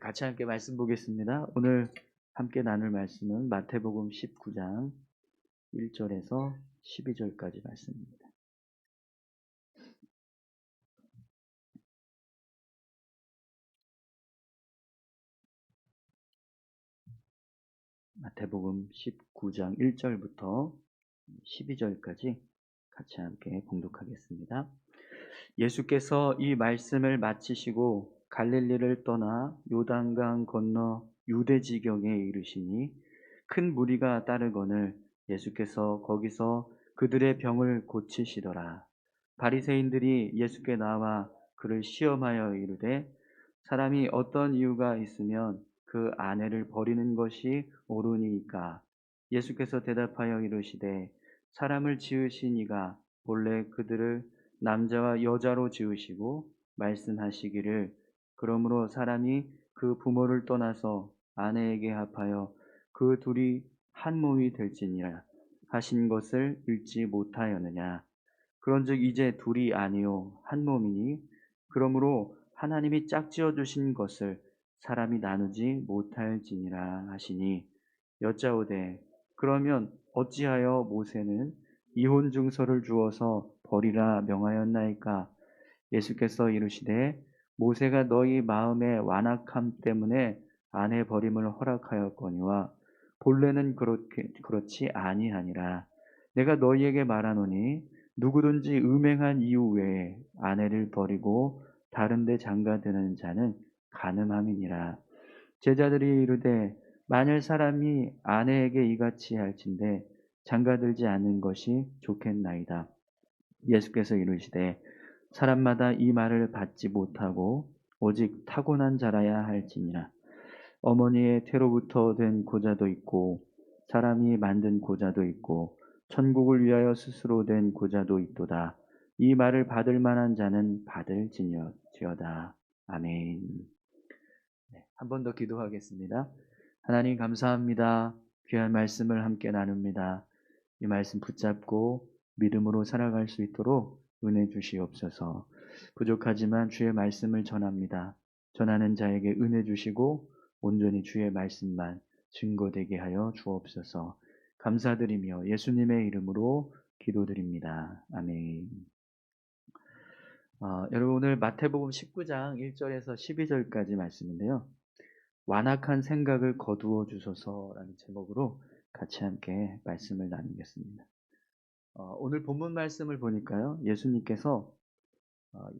같이 함께 말씀 보겠습니다. 오늘 함께 나눌 말씀은 마태복음 19장 1절에서 12절까지 말씀입니다. 마태복음 19장 1절부터 12절까지 같이 함께 봉독하겠습니다. 예수께서 이 말씀을 마치시고 갈릴리를 떠나 요단강 건너 유대 지경에 이르시니 큰 무리가 따르거늘 예수께서 거기서 그들의 병을 고치시더라. 바리새인들이 예수께 나와 그를 시험하여 이르되 사람이 어떤 이유가 있으면 그 아내를 버리는 것이 옳으니까. 예수께서 대답하여 이르시되 사람을 지으신 이가 본래 그들을 남자와 여자로 지으시고 말씀하시기를 그러므로 사람이 그 부모를 떠나서 아내에게 합하여 그 둘이 한 몸이 될지니라 하신 것을 읽지 못하였느냐. 그런즉 이제 둘이 아니요 한 몸이니 그러므로 하나님이 짝지어 주신 것을 사람이 나누지 못할지니라 하시니 여짜오되 그러면 어찌하여 모세는 이혼 증서를 주어서 버리라 명하였나이까. 예수께서 이르시되 모세가 너희 마음의 완악함 때문에 아내 버림을 허락하였거니와 본래는 그렇지 아니하니라. 내가 너희에게 말하노니 누구든지 음행한 이유 외에 아내를 버리고 다른 데 장가드는 자는 간음함이니라. 제자들이 이르되 만일 사람이 아내에게 이같이 할진대 장가들지 않는 것이 좋겠나이다. 예수께서 이르시되 사람마다 이 말을 받지 못하고 오직 타고난 자라야 할지니라. 어머니의 태로부터 된 고자도 있고 사람이 만든 고자도 있고 천국을 위하여 스스로 된 고자도 있도다. 이 말을 받을 만한 자는 받을지어다. 아멘. 한 번 더 기도하겠습니다. 하나님 감사합니다. 귀한 말씀을 함께 나눕니다. 이 말씀 붙잡고 믿음으로 살아갈 수 있도록 은혜 주시옵소서. 부족하지만 주의 말씀을 전합니다. 전하는 자에게 은혜 주시고 온전히 주의 말씀만 증거되게 하여 주옵소서. 감사드리며 예수님의 이름으로 기도드립니다. 아멘. 여러분 오늘 마태복음 19장 1절에서 12절까지 말씀인데요. 완악한 생각을 거두어 주소서라는 제목으로 같이 함께 말씀을 나누겠습니다. 오늘 본문 말씀을 보니까요, 예수님께서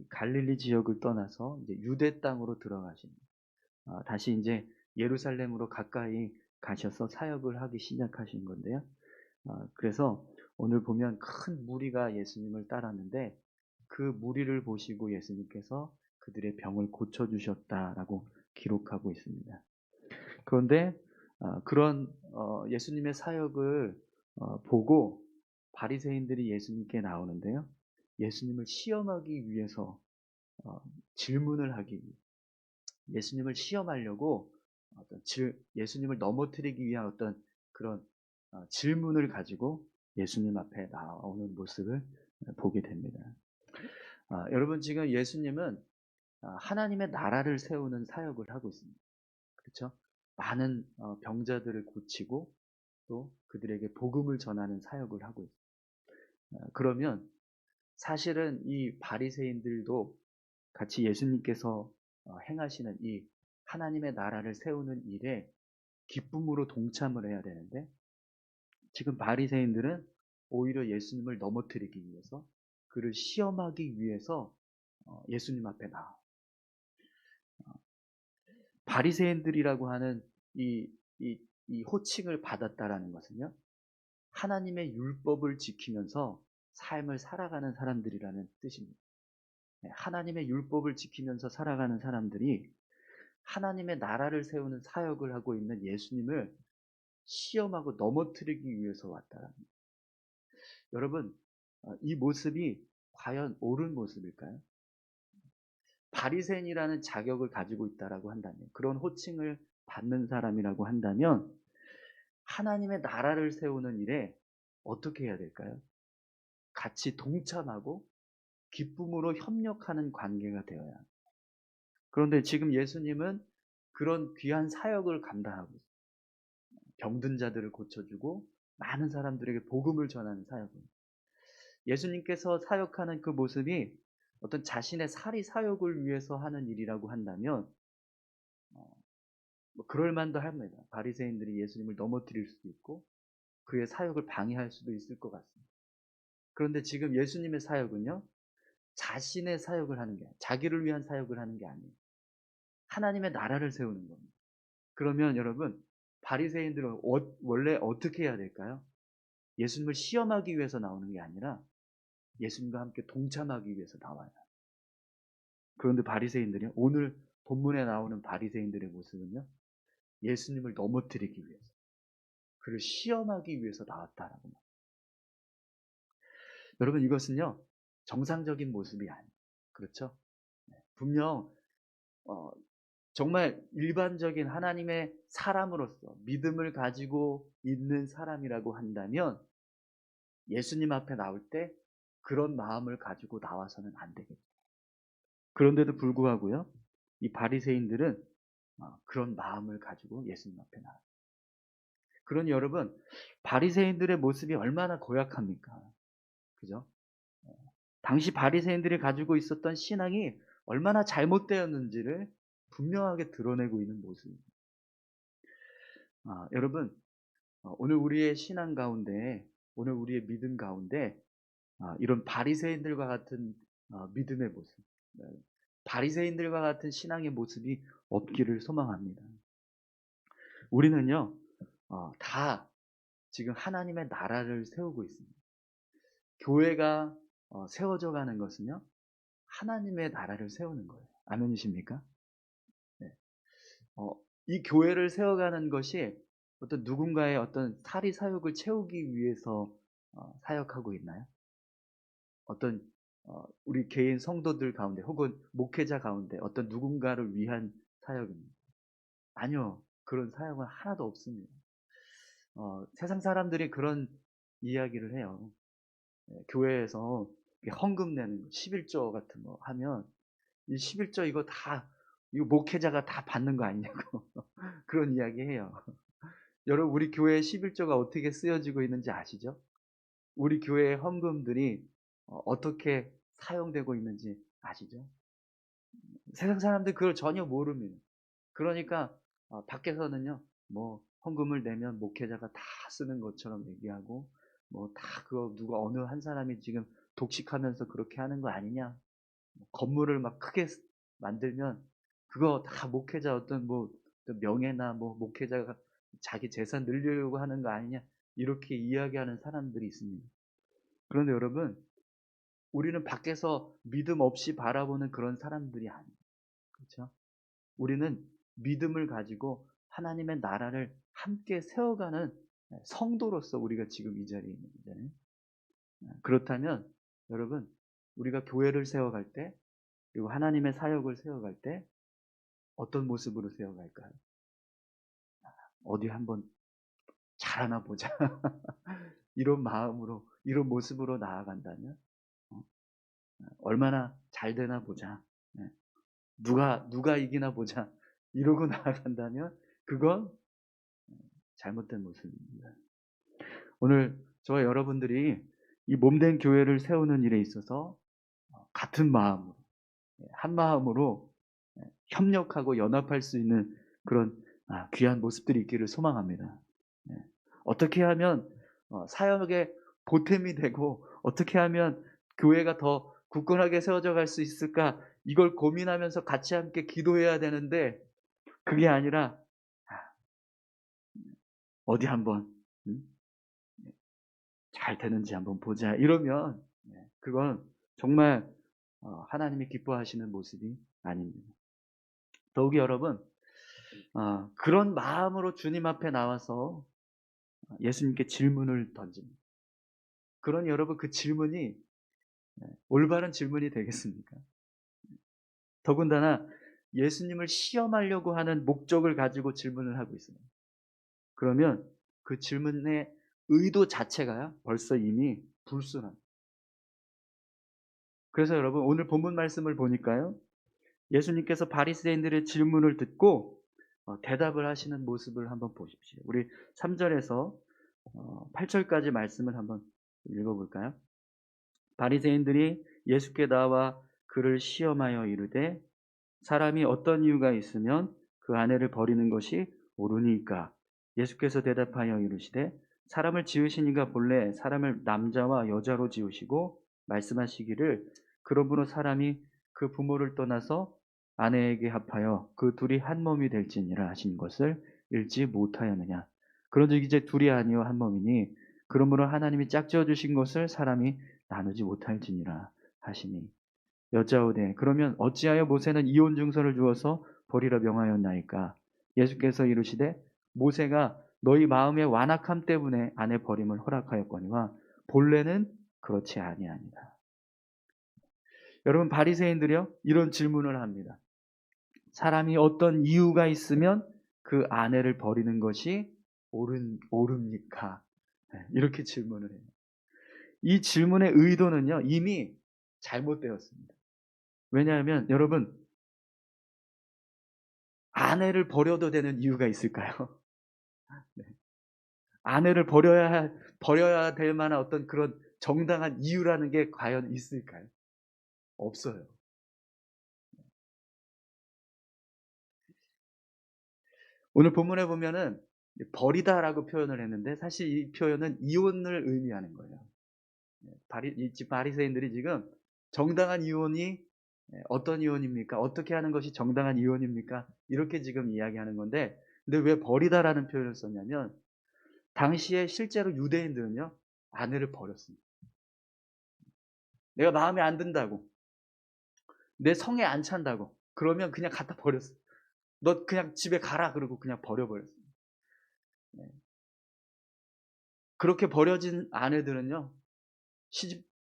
갈릴리 지역을 떠나서 이제 유대 땅으로 들어가십니다. 다시 이제 예루살렘으로 가까이 가셔서 사역을 하기 시작하신 건데요. 그래서 오늘 보면 큰 무리가 예수님을 따랐는데 그 무리를 보시고 예수님께서 그들의 병을 고쳐주셨다라고 기록하고 있습니다. 그런데 그런 예수님의 사역을 보고 바리새인들이 예수님께 나오는데요. 예수님을 시험하기 위해서 질문을 하기 위해 예수님을 시험하려고 예수님을 넘어뜨리기 위한 어떤 그런 질문을 가지고 예수님 앞에 나오는 모습을 보게 됩니다. 여러분 지금 예수님은 하나님의 나라를 세우는 사역을 하고 있습니다. 그렇죠? 많은 병자들을 고치고 또 그들에게 복음을 전하는 사역을 하고 있습니다. 그러면 사실은 이 바리새인들도 같이 예수님께서 행하시는 이 하나님의 나라를 세우는 일에 기쁨으로 동참을 해야 되는데 지금 바리새인들은 오히려 예수님을 넘어뜨리기 위해서 그를 시험하기 위해서 예수님 앞에 나와. 바리새인들이라고 하는 이, 이 호칭을 받았다라는 것은요. 하나님의 율법을 지키면서 삶을 살아가는 사람들이라는 뜻입니다. 하나님의 율법을 지키면서 살아가는 사람들이 하나님의 나라를 세우는 사역을 하고 있는 예수님을 시험하고 넘어뜨리기 위해서 왔다라는 거예요. 여러분, 이 모습이 과연 옳은 모습일까요? 바리새인이라는 자격을 가지고 있다라고 한다면, 그런 호칭을 받는 사람이라고 한다면 하나님의 나라를 세우는 일에 어떻게 해야 될까요? 같이 동참하고 기쁨으로 협력하는 관계가 되어야 합니다. 그런데 지금 예수님은 그런 귀한 사역을 감당하고 있어요. 병든 자들을 고쳐주고 많은 사람들에게 복음을 전하는 사역을. 예수님께서 사역하는 그 모습이 어떤 자신의 사리 사욕을 위해서 하는 일이라고 한다면 뭐 그럴 만도 합니다. 바리새인들이 예수님을 넘어뜨릴 수도 있고 그의 사역을 방해할 수도 있을 것 같습니다. 그런데 지금 예수님의 사역은요, 자신의 사역을 하는 게, 자기를 위한 사역을 하는 게 아니에요. 하나님의 나라를 세우는 겁니다. 그러면 여러분, 바리새인들은 원래 어떻게 해야 될까요? 예수님을 시험하기 위해서 나오는 게 아니라 예수님과 함께 동참하기 위해서 나와요. 그런데 바리새인들이 오늘 본문에 나오는 바리새인들의 모습은요, 예수님을 넘어뜨리기 위해서, 그를 시험하기 위해서 나왔다라고 말합니다. 여러분, 이것은요 정상적인 모습이 아니에요. 그렇죠? 분명 정말 일반적인 하나님의 사람으로서 믿음을 가지고 있는 사람이라고 한다면 예수님 앞에 나올 때 그런 마음을 가지고 나와서는 안 되겠죠. 그런데도 불구하고요, 이 바리새인들은 그런 마음을 가지고 예수님 앞에 나와요. 그러니 여러분, 바리새인들의 모습이 얼마나 고약합니까? 그죠? 당시 바리새인들이 가지고 있었던 신앙이 얼마나 잘못되었는지를 분명하게 드러내고 있는 모습입니다. 여러분, 오늘 우리의 신앙 가운데, 오늘 우리의 믿음 가운데 이런 바리새인들과 같은 믿음의 모습, 바리새인들과 같은 신앙의 모습이 없기를 소망합니다. 우리는요, 다 지금 하나님의 나라를 세우고 있습니다. 교회가 세워져 가는 것은요, 하나님의 나라를 세우는 거예요. 아멘이십니까? 네. 이 교회를 세워가는 것이 어떤 누군가의 어떤 사리 사욕을 채우기 위해서 사역하고 있나요? 어떤 우리 개인 성도들 가운데 혹은 목회자 가운데 어떤 누군가를 위한 사역입니다. 아니요. 그런 사역은 하나도 없습니다. 세상 사람들이 그런 이야기를 해요. 교회에서 헌금 내는 거, 11조 같은 거 하면 이 11조 이거 다 이거 목회자가 다 받는 거 아니냐고 그런 이야기 해요. 여러분, 우리 교회의 11조가 어떻게 쓰여지고 있는지 아시죠? 우리 교회의 헌금들이 어떻게 사용되고 있는지 아시죠? 세상 사람들 그걸 전혀 모릅니다. 그러니까 밖에서는요, 뭐 헌금을 내면 목회자가 다 쓰는 것처럼 얘기하고, 뭐 다 그거 누가 어느 한 사람이 지금 독식하면서 그렇게 하는 거 아니냐? 건물을 막 크게 만들면 그거 다 목회자 어떤 뭐 명예나 뭐 목회자가 자기 재산 늘리려고 하는 거 아니냐? 이렇게 이야기하는 사람들이 있습니다. 그런데 여러분, 우리는 밖에서 믿음 없이 바라보는 그런 사람들이 아니에요. 그렇죠? 우리는 믿음을 가지고 하나님의 나라를 함께 세워가는 성도로서 우리가 지금 이 자리에 있는 거잖아요. 그렇다면 여러분, 우리가 교회를 세워갈 때, 그리고 하나님의 사역을 세워갈 때 어떤 모습으로 세워갈까요? 어디 한번 잘하나 보자. 이런 마음으로, 이런 모습으로 나아간다면 얼마나 잘 되나 보자. 누가 이기나 보자. 이러고 나아간다면 그건 잘못된 모습입니다. 오늘 저와 여러분들이 이 몸된 교회를 세우는 일에 있어서 같은 마음으로, 한 마음으로 협력하고 연합할 수 있는 그런 귀한 모습들이 있기를 소망합니다. 어떻게 하면 사역에 보탬이 되고 어떻게 하면 교회가 더 굳건하게 세워져 갈 수 있을까, 이걸 고민하면서 같이 함께 기도해야 되는데 그게 아니라 어디 한번 잘 되는지 한번 보자 이러면 그건 정말 하나님이 기뻐하시는 모습이 아닙니다. 더욱이 여러분, 그런 마음으로 주님 앞에 나와서 예수님께 질문을 던집니다. 그러니 여러분, 그 질문이 올바른 질문이 되겠습니까? 더군다나 예수님을 시험하려고 하는 목적을 가지고 질문을 하고 있습니다. 그러면 그 질문의 의도 자체가 벌써 이미 불순합니다. 그래서 여러분, 오늘 본문 말씀을 보니까요, 예수님께서 바리새인들의 질문을 듣고 대답을 하시는 모습을 한번 보십시오. 우리 3절에서 8절까지 말씀을 한번 읽어볼까요? 바리새인들이 예수께 나와 그를 시험하여 이르되 사람이 어떤 이유가 있으면 그 아내를 버리는 것이 옳으니까? 예수께서 대답하여 이르시되 사람을 지으시니가 본래 사람을 남자와 여자로 지으시고 말씀하시기를 그러므로 사람이 그 부모를 떠나서 아내에게 합하여 그 둘이 한 몸이 될지니라 하신 것을 읽지 못하였느냐? 그런즉 이제 둘이 아니요 한 몸이니 그러므로 하나님이 짝지어 주신 것을 사람이 나누지 못할지니라 하시니 여짜오되 그러면 어찌하여 모세는 이혼 증서를 주어서 버리라 명하였나이까? 예수께서 이르시되 모세가 너희 마음의 완악함 때문에 아내 버림을 허락하였거니와 본래는 그렇지 아니하니라. 여러분 바리새인들이요 이런 질문을 합니다. 사람이 어떤 이유가 있으면 그 아내를 버리는 것이 옳습니까? 이렇게 질문을 해요. 이 질문의 의도는요 이미 잘못되었습니다. 왜냐하면 여러분 아내를 버려도 되는 이유가 있을까요? 네. 아내를 버려야 될 만한 어떤 그런 정당한 이유라는 게 과연 있을까요? 없어요. 오늘 본문에 보면은 버리다라고 표현을 했는데 사실 이 표현은 이혼을 의미하는 거예요. 이 바리새인들이 지금 정당한 이혼이 어떤 이혼입니까? 어떻게 하는 것이 정당한 이혼입니까? 이렇게 지금 이야기하는 건데 근데 왜 버리다라는 표현을 썼냐면 당시에 실제로 유대인들은요 아내를 버렸습니다. 내가 마음에 안 든다고 내 성에 안 찬다고 그러면 그냥 갖다 버렸어요. 너 그냥 집에 가라 그러고 그냥 버려버렸어요. 네. 그렇게 버려진 아내들은요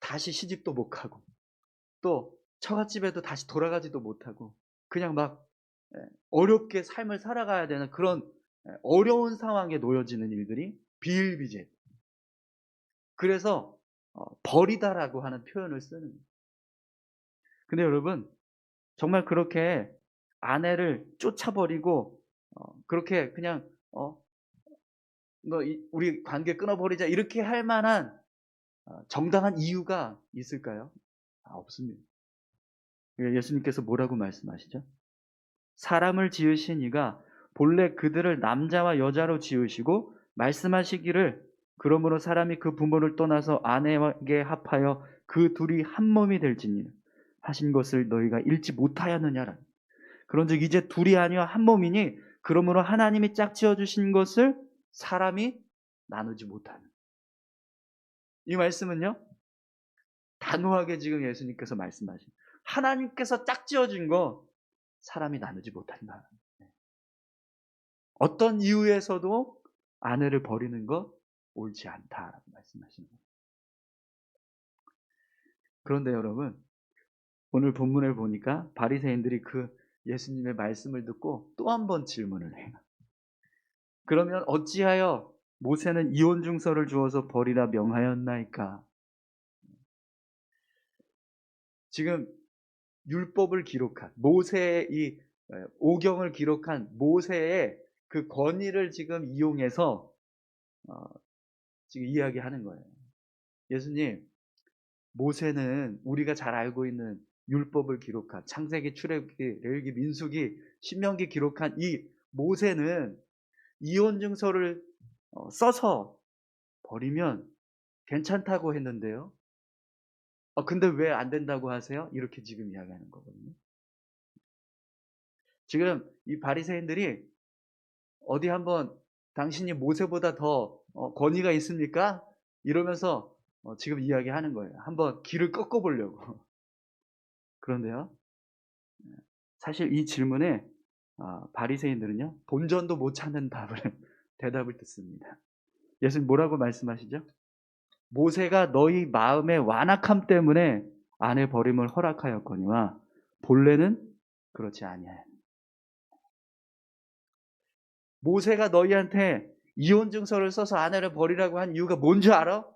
다시 시집도 못 가고 또 처갓집에도 다시 돌아가지도 못하고 그냥 막 어렵게 삶을 살아가야 되는 그런 어려운 상황에 놓여지는 일들이 비일비재. 그래서 버리다라고 하는 표현을 쓰는 거예요. 근데 여러분 정말 그렇게 아내를 쫓아버리고 그렇게 그냥 우리 관계 끊어버리자 이렇게 할 만한 정당한 이유가 있을까요? 없습니다. 예수님께서 뭐라고 말씀하시죠? 사람을 지으신 이가 본래 그들을 남자와 여자로 지으시고 말씀하시기를 그러므로 사람이 그 부모를 떠나서 아내에게 합하여 그 둘이 한 몸이 될지니 하신 것을 너희가 읽지 못하였느냐라. 그런즉 이제 둘이 아니여 한 몸이니 그러므로 하나님이 짝지어 주신 것을 사람이 나누지 못하는. 이 말씀은요 단호하게 지금 예수님께서 말씀하신 하나님께서 짝지어 준 거 사람이 나누지 못한다. 어떤 이유에서도 아내를 버리는 거 옳지 않다라고 말씀하시는 거예요. 그런데 여러분 오늘 본문을 보니까 바리새인들이 그 예수님의 말씀을 듣고 또 한 번 질문을 해요. 그러면 어찌하여 모세는 이혼 증서를 주어서 버리라 명하였나이까? 지금 율법을 기록한 모세의 이 오경을 기록한 모세의 그 권위를 지금 이용해서 지금 이야기하는 거예요. 예수님, 모세는 우리가 잘 알고 있는 율법을 기록한 창세기, 출애굽기, 레위기, 민수기, 신명기 기록한 이 모세는 이혼 증서를 써서 버리면 괜찮다고 했는데요. 근데 왜 안 된다고 하세요? 이렇게 지금 이야기하는 거거든요. 지금 이 바리새인들이 어디 한번 당신이 모세보다 더 권위가 있습니까? 이러면서 지금 이야기하는 거예요. 한번 길을 꺾어보려고. 그런데요. 사실 이 질문에 바리새인들은요. 본전도 못 찾는 대답을 듣습니다. 예수님 뭐라고 말씀하시죠? 모세가 너희 마음의 완악함 때문에 아내 버림을 허락하였거니와 본래는 그렇지 아니하여. 모세가 너희한테 이혼 증서를 써서 아내를 버리라고 한 이유가 뭔지 알아?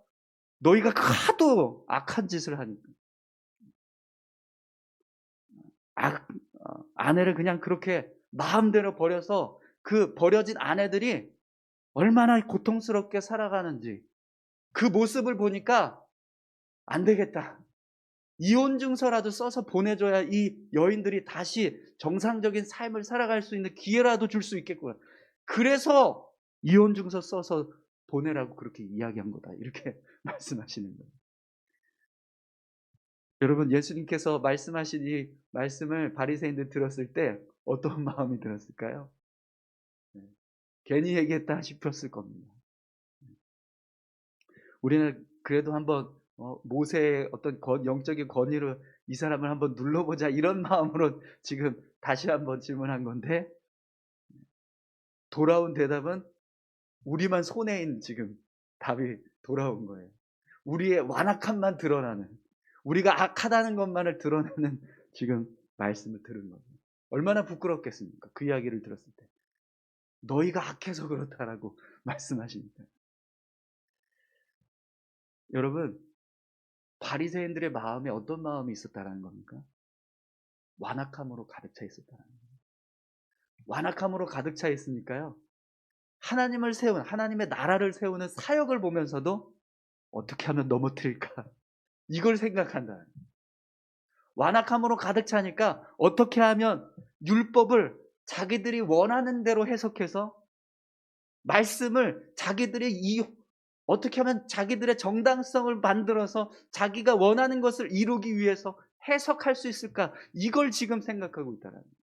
너희가 하도 악한 짓을 하니까. 아내를 그냥 그렇게 마음대로 버려서 그 버려진 아내들이 얼마나 고통스럽게 살아가는지 그 모습을 보니까 안 되겠다. 이혼 증서라도 써서 보내줘야 이 여인들이 다시 정상적인 삶을 살아갈 수 있는 기회라도 줄 수 있겠구나. 그래서 이혼 증서 써서 보내라고 그렇게 이야기한 거다. 이렇게 말씀하시는 거예요. 여러분, 예수님께서 말씀하신 이 말씀을 바리새인들 들었을 때 어떤 마음이 들었을까요? 네. 괜히 얘기했다 싶었을 겁니다. 우리는 그래도 한번 모세의 어떤 영적인 권위로 이 사람을 한번 눌러보자 이런 마음으로 지금 다시 한번 질문한 건데, 돌아온 대답은 우리만 손해인 지금 답이 돌아온 거예요. 우리의 완악함만 드러나는, 우리가 악하다는 것만을 드러내는 지금 말씀을 들은 거예요. 얼마나 부끄럽겠습니까? 그 이야기를 들었을 때. 너희가 악해서 그렇다라고 말씀하시니까. 여러분, 바리새인들의 마음에 어떤 마음이 있었다라는 겁니까? 완악함으로 가득 차 있었다는 거예요. 완악함으로 가득 차 있으니까요, 하나님을 세운, 하나님의 나라를 세우는 사역을 보면서도 어떻게 하면 넘어뜨릴까, 이걸 생각한다. 완악함으로 가득 차니까 어떻게 하면 율법을 자기들이 원하는 대로 해석해서 말씀을 어떻게 하면 자기들의 정당성을 만들어서 자기가 원하는 것을 이루기 위해서 해석할 수 있을까, 이걸 지금 생각하고 있다는 거예요.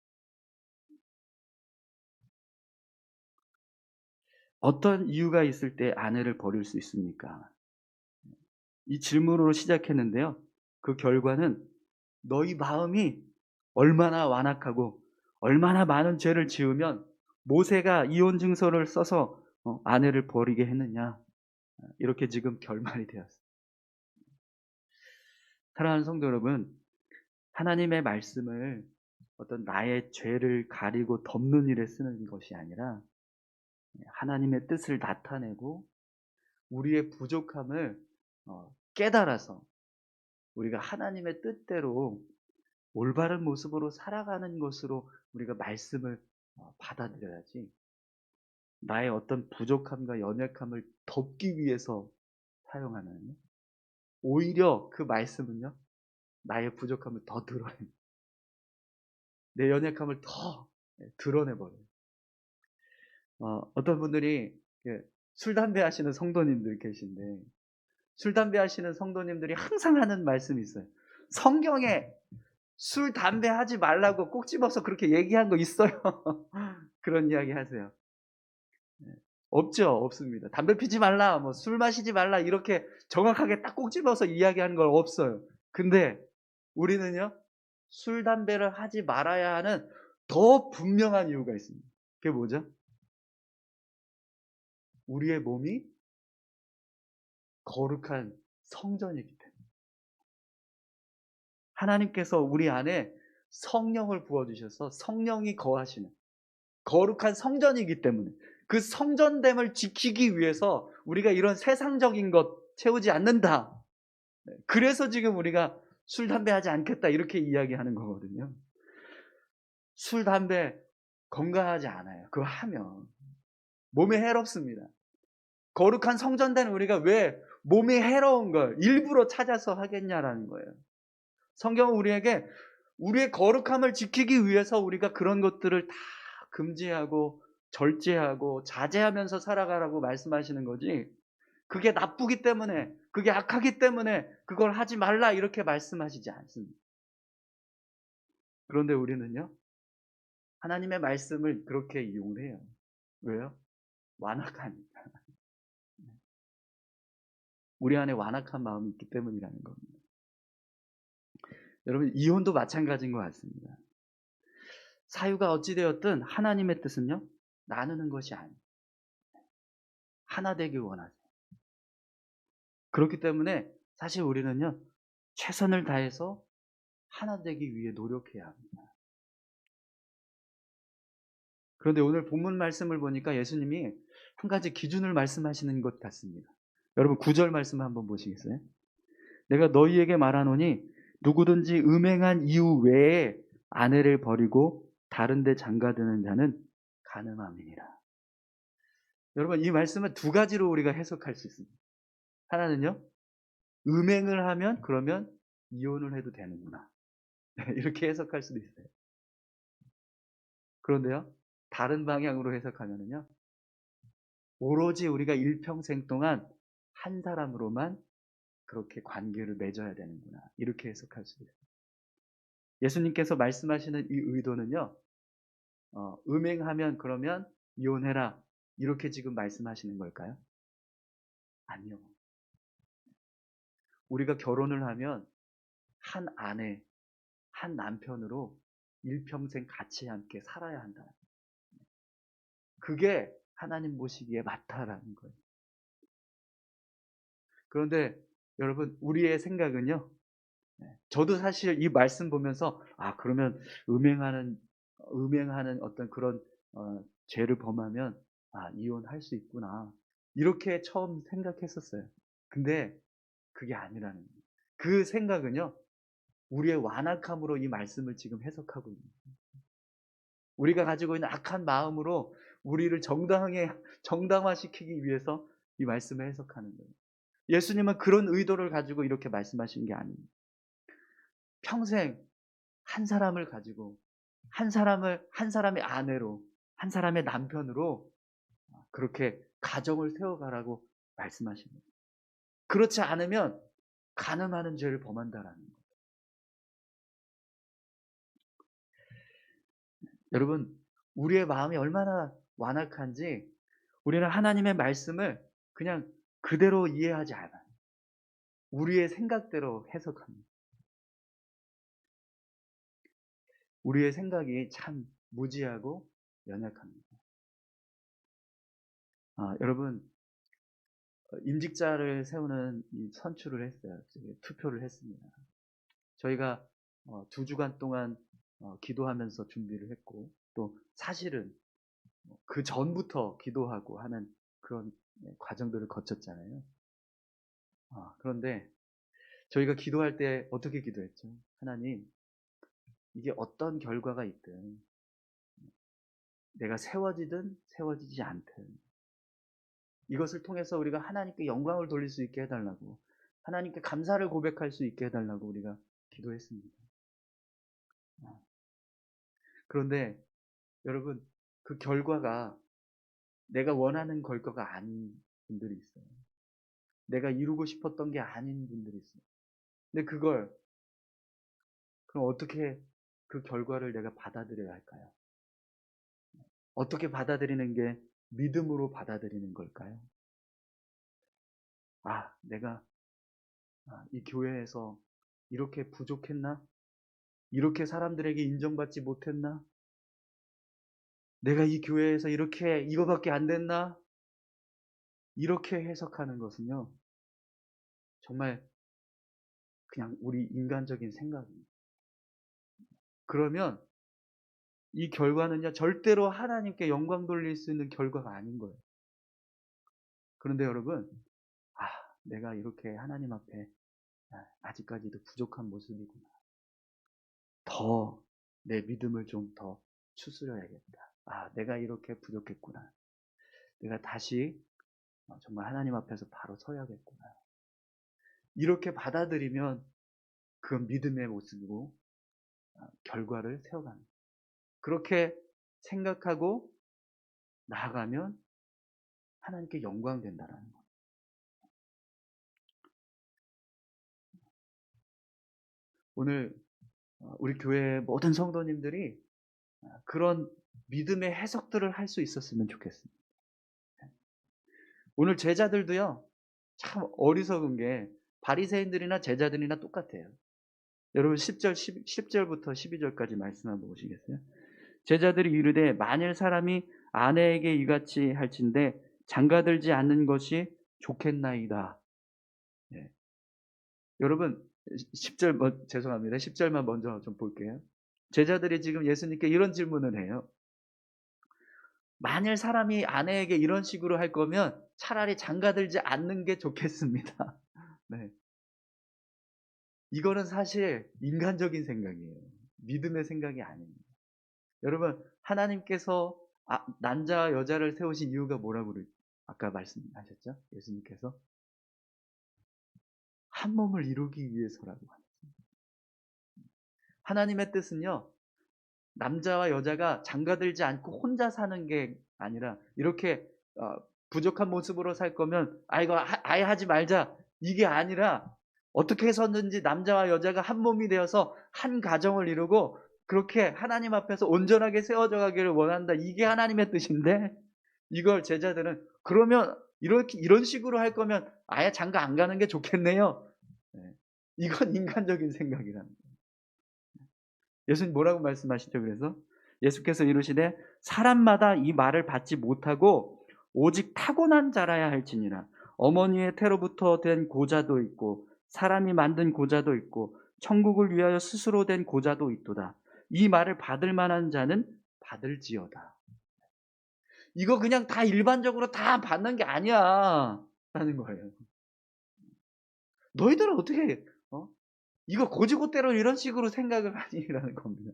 어떤 이유가 있을 때 아내를 버릴 수 있습니까? 이 질문으로 시작했는데요, 그 결과는 너희 마음이 얼마나 완악하고 얼마나 많은 죄를 지으면 모세가 이혼 증서를 써서 아내를 버리게 했느냐, 이렇게 지금 결말이 되었습니다. 사랑하는 성도 여러분, 하나님의 말씀을 어떤 나의 죄를 가리고 덮는 일에 쓰는 것이 아니라 하나님의 뜻을 나타내고 우리의 부족함을 깨달아서 우리가 하나님의 뜻대로 올바른 모습으로 살아가는 것으로 우리가 말씀을 받아들여야지, 나의 어떤 부족함과 연약함을 덮기 위해서 사용하는, 오히려 그 말씀은요, 나의 부족함을 더 드러내요. 내 연약함을 더 드러내버려요. 어떤 분들이 술, 담배 하시는 성도님들 계신데, 술, 담배 하시는 성도님들이 항상 하는 말씀이 있어요. 성경에 술, 담배 하지 말라고 꼭 집어서 그렇게 얘기한 거 있어요? 그런 이야기 하세요. 없죠? 없습니다. 담배 피지 말라, 뭐 술 마시지 말라, 이렇게 정확하게 딱 꼭 집어서 이야기하는 건 없어요. 근데 우리는요, 술, 담배를 하지 말아야 하는 더 분명한 이유가 있습니다. 그게 뭐죠? 우리의 몸이 거룩한 성전이기 때문에. 하나님께서 우리 안에 성령을 부어주셔서 성령이 거하시는 거룩한 성전이기 때문에, 그 성전됨을 지키기 위해서 우리가 이런 세상적인 것 채우지 않는다. 그래서 지금 우리가 술, 담배 하지 않겠다 이렇게 이야기하는 거거든요. 술, 담배 건강하지 않아요. 그거 하면 몸에 해롭습니다. 거룩한 성전된 우리가 왜 몸에 해로운 걸 일부러 찾아서 하겠냐라는 거예요. 성경은 우리에게 우리의 거룩함을 지키기 위해서 우리가 그런 것들을 다 금지하고 절제하고 자제하면서 살아가라고 말씀하시는 거지, 그게 나쁘기 때문에, 그게 악하기 때문에 그걸 하지 말라 이렇게 말씀하시지 않습니다. 그런데 우리는요, 하나님의 말씀을 그렇게 이용해요. 왜요? 완악하니까. 우리 안에 완악한 마음이 있기 때문이라는 겁니다. 여러분, 이혼도 마찬가지인 것 같습니다. 사유가 어찌되었든 하나님의 뜻은요, 나누는 것이 아니에요. 하나 되길 원하세요. 그렇기 때문에 사실 우리는요, 최선을 다해서 하나 되기 위해 노력해야 합니다. 그런데 오늘 본문 말씀을 보니까 예수님이 한 가지 기준을 말씀하시는 것 같습니다. 여러분, 9절 말씀 한번 보시겠어요? 내가 너희에게 말하노니 누구든지 음행한 이유 외에 아내를 버리고 다른 데 장가드는 자는 가늠함이니라. 여러분, 이 말씀은 두 가지로 우리가 해석할 수 있습니다. 하나는요, 음행을 하면 그러면 이혼을 해도 되는구나. 이렇게 해석할 수도 있어요. 그런데요, 다른 방향으로 해석하면은요, 오로지 우리가 일평생 동안 한 사람으로만 그렇게 관계를 맺어야 되는구나. 이렇게 해석할 수도 있어요. 예수님께서 말씀하시는 이 의도는요, 음행하면 그러면 이혼해라. 이렇게 지금 말씀하시는 걸까요? 아니요. 우리가 결혼을 하면 한 아내, 한 남편으로 일평생 같이 함께 살아야 한다. 그게 하나님 보시기에 맞다라는 거예요. 그런데 여러분, 우리의 생각은요, 저도 사실 이 말씀 보면서, 그러면 음행하는 어떤 그런, 죄를 범하면, 이혼할 수 있구나. 이렇게 처음 생각했었어요. 근데 그게 아니라는 거예요. 그 생각은요, 우리의 완악함으로 이 말씀을 지금 해석하고 있는 거예요. 우리가 가지고 있는 악한 마음으로 우리를 정당화시키기 위해서 이 말씀을 해석하는 거예요. 예수님은 그런 의도를 가지고 이렇게 말씀하신 게 아닙니다. 평생 한 사람을 가지고 한 사람의 아내로, 한 사람의 남편으로 그렇게 가정을 세워가라고 말씀하십니다. 그렇지 않으면 간음하는 죄를 범한다라는 거예요. 여러분, 우리의 마음이 얼마나 완악한지 우리는 하나님의 말씀을 그냥 그대로 이해하지 않아요. 우리의 생각대로 해석합니다. 우리의 생각이 참 무지하고 연약합니다. 여러분, 임직자를 세우는 이 선출을 했어요. 투표를 했습니다. 저희가 2주간 동안 기도하면서 준비를 했고, 또 사실은 그 전부터 기도하고 하는 그런 과정들을 거쳤잖아요. 그런데 저희가 기도할 때 어떻게 기도했죠? 하나님, 이게 어떤 결과가 있든 내가 세워지든 세워지지 않든 이것을 통해서 우리가 하나님께 영광을 돌릴 수 있게 해달라고, 하나님께 감사를 고백할 수 있게 해달라고 우리가 기도했습니다. 그런데 여러분, 그 결과가 내가 원하는 결과가 아닌 분들이 있어요. 내가 이루고 싶었던 게 아닌 분들이 있어요. 근데 그럼 어떻게 그 결과를 내가 받아들여야 할까요? 어떻게 받아들이는 게 믿음으로 받아들이는 걸까요? 내가 이 교회에서 이렇게 부족했나? 이렇게 사람들에게 인정받지 못했나? 내가 이 교회에서 이거밖에 안 됐나? 이렇게 해석하는 것은요, 정말 그냥 우리 인간적인 생각입니다. 그러면 이 결과는요, 절대로 하나님께 영광 돌릴 수 있는 결과가 아닌 거예요. 그런데 여러분, 내가 이렇게 하나님 앞에 아직까지도 부족한 모습이구나. 더 내 믿음을 좀 더 추스려야겠다. 내가 이렇게 부족했구나. 내가 다시 정말 하나님 앞에서 바로 서야겠구나. 이렇게 받아들이면 그건 믿음의 모습이고 결과를 세워가는 거예요. 그렇게 생각하고 나아가면 하나님께 영광 된다라는 거예요. 오늘 우리 교회 모든 성도님들이 그런 믿음의 해석들을 할 수 있었으면 좋겠습니다. 오늘 제자들도요, 참 어리석은 게 바리새인들이나 제자들이나 똑같아요. 여러분 10절부터 12절까지 말씀 한번 보시겠어요? 제자들이 이르되 만일 사람이 아내에게 이같이 할진대 장가들지 않는 것이 좋겠나이다. 예. 여러분 10절 죄송합니다. 10절만 먼저 좀 볼게요. 제자들이 지금 예수님께 이런 질문을 해요. 만일 사람이 아내에게 이런 식으로 할 거면 차라리 장가들지 않는 게 좋겠습니다. 네. 이거는 사실 인간적인 생각이에요. 믿음의 생각이 아닙니다. 여러분, 하나님께서 남자와 여자를 세우신 이유가 뭐라고 아까 말씀하셨죠? 예수님께서 한 몸을 이루기 위해서라고 하셨습니다. 하나님의 뜻은요, 남자와 여자가 장가들지 않고 혼자 사는 게 아니라 이렇게 부족한 모습으로 살 거면 이거 아예 하지 말자, 이게 아니라 어떻게 해서든지 남자와 여자가 한 몸이 되어서 한 가정을 이루고 그렇게 하나님 앞에서 온전하게 세워져 가기를 원한다. 이게 하나님의 뜻인데, 이걸 제자들은 그러면 이런 식으로 할 거면 아예 장가 안 가는 게 좋겠네요. 네. 이건 인간적인 생각이라는 거예요. 예수님 뭐라고 말씀하시죠? 그래서 예수께서 이르시되 사람마다 이 말을 받지 못하고 오직 타고난 자라야 할지니라. 어머니의 태로부터 된 고자도 있고 사람이 만든 고자도 있고 천국을 위하여 스스로 된 고자도 있도다. 이 말을 받을 만한 자는 받을지어다. 이거 그냥 다 일반적으로 다 받는 게 아니야 라는 거예요. 너희들은 어떻게 이거 고지고대로 이런 식으로 생각을 하니라는 겁니다.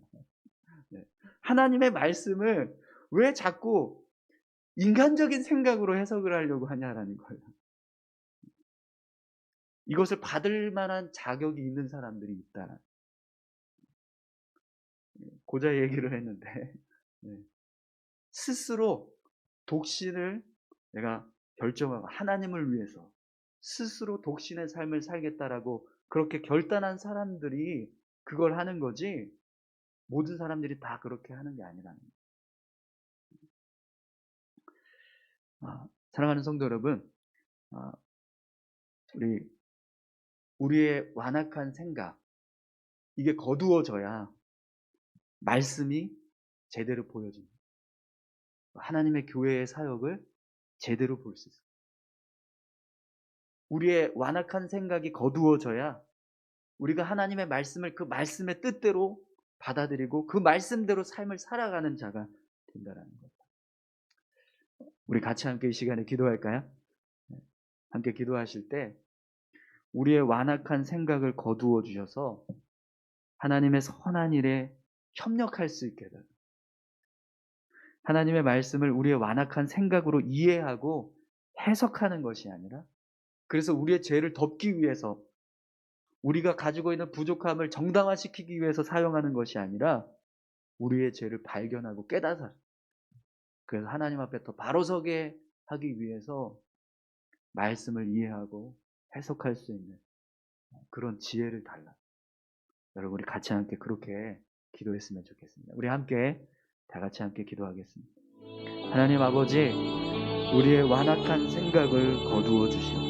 네. 하나님의 말씀을 왜 자꾸 인간적인 생각으로 해석을 하려고 하냐라는 거예요. 이것을 받을 만한 자격이 있는 사람들이 있다. 고자 얘기를 했는데 네. 스스로 독신을 내가 결정하고 하나님을 위해서 스스로 독신의 삶을 살겠다라고 그렇게 결단한 사람들이 그걸 하는 거지, 모든 사람들이 다 그렇게 하는 게 아니라는 거예요. 사랑하는 성도 여러분, 우리의 완악한 생각, 이게 거두어져야 말씀이 제대로 보여집니다. 하나님의 교회의 사역을 제대로 볼 수 있어요. 우리의 완악한 생각이 거두어져야 우리가 하나님의 말씀을 그 말씀의 뜻대로 받아들이고 그 말씀대로 삶을 살아가는 자가 된다는 것. 우리 같이 함께 이 시간에 기도할까요? 함께 기도하실 때 우리의 완악한 생각을 거두어 주셔서 하나님의 선한 일에 협력할 수 있게 해달라요. 하나님의 말씀을 우리의 완악한 생각으로 이해하고 해석하는 것이 아니라, 그래서 우리의 죄를 덮기 위해서 우리가 가지고 있는 부족함을 정당화시키기 위해서 사용하는 것이 아니라 우리의 죄를 발견하고 깨닫아, 그래서 하나님 앞에 더 바로 서게 하기 위해서 말씀을 이해하고 해석할 수 있는 그런 지혜를 달라. 여러분, 우리 같이 함께 그렇게 기도했으면 좋겠습니다. 우리 함께 다 같이 함께 기도하겠습니다. 하나님 아버지, 우리의 완악한 생각을 거두어 주시옵소서.